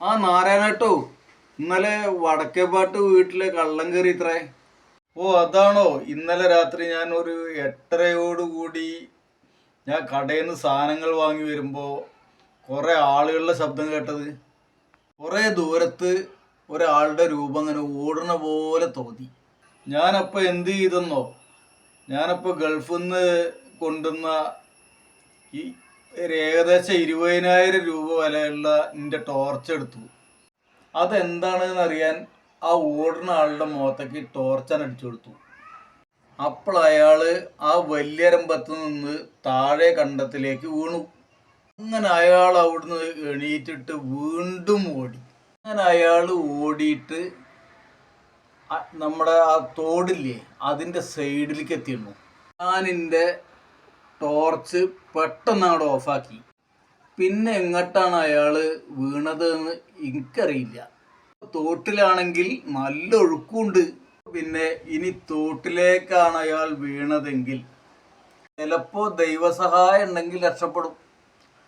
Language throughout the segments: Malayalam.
ആ നാരായണേട്ടോ, ഇന്നലെ വടക്കേപ്പാട്ട് വീട്ടിലെ കള്ളം കയറി ഇത്രേ. ഓ അതാണോ? ഇന്നലെ രാത്രി ഞാൻ ഒരു 8:30 ഞാൻ കടയിൽ നിന്ന് സാധനങ്ങൾ വാങ്ങി വരുമ്പോൾ കുറേ ആളുകളുടെ ശബ്ദം കേട്ടത്. കുറേ ദൂരത്ത് ഒരാളുടെ രൂപം അങ്ങനെ ഓടണ പോലെ തോന്നി. ഞാനപ്പോൾ എന്ത് ചെയ്തെന്നോ, ഞാനപ്പോൾ ഗൾഫിൽ നിന്ന് കൊണ്ടുവന്ന ഈ ഏകദേശം 20,000 രൂപ വിലയുള്ള എൻ്റെ ടോർച്ച് എടുത്തു. അതെന്താണെന്ന് അറിയാൻ ആ ഓടുന്ന ആളുടെ മുഖത്തേക്ക് ടോർച്ചൻ അടിച്ചു കൊടുത്തു. അപ്പോൾ അയാൾ ആ വലിയരമ്പത്ത് നിന്ന് താഴെ കണ്ടത്തിലേക്ക് വീണു. അങ്ങനെ അയാൾ അവിടുന്ന് എണീറ്റിട്ട് വീണ്ടും ഓടി. അങ്ങനെ അയാൾ ഓടിയിട്ട് നമ്മുടെ ആ തോടില്ലേ അതിൻ്റെ സൈഡിലേക്ക് എത്തിയിരുന്നു. ഞാൻ എൻ്റെ ടോർച്ച് പെട്ടെന്ന് അങ്ങോട്ട് ഓഫാക്കി. പിന്നെ എങ്ങോട്ടാണ് അയാൾ വീണത് എന്ന് എനിക്കറിയില്ല. തോട്ടിലാണെങ്കിൽ നല്ല ഒഴുക്കുണ്ട്. പിന്നെ ഇനി തോട്ടിലേക്കാണ് അയാൾ വീണതെങ്കിൽ ചിലപ്പോൾ ദൈവസഹായം ഉണ്ടെങ്കിൽ രക്ഷപ്പെടും,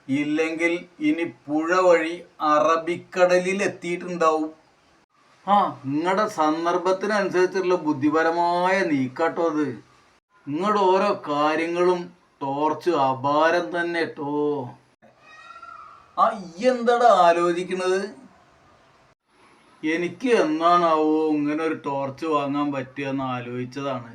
ഇല്ലെങ്കിൽ ഇനി പുഴ വഴി അറബിക്കടലിൽ എത്തിയിട്ടുണ്ടാവും. നിങ്ങളുടെ സന്ദർഭത്തിനനുസരിച്ചുള്ള ബുദ്ധിപരമായ നീക്കാട്ടോ അത്. നിങ്ങളുടെ ഓരോ കാര്യങ്ങളും ടോർച്ച് അപാരം തന്നെ കേട്ടോ. ഈ എന്താടാ ആലോചിക്കുന്നത്? എനിക്ക് എന്നാണാവോ ഇങ്ങനെ ഒരു ടോർച്ച് വാങ്ങാൻ പറ്റുക എന്ന് ആലോചിച്ചതാണ്.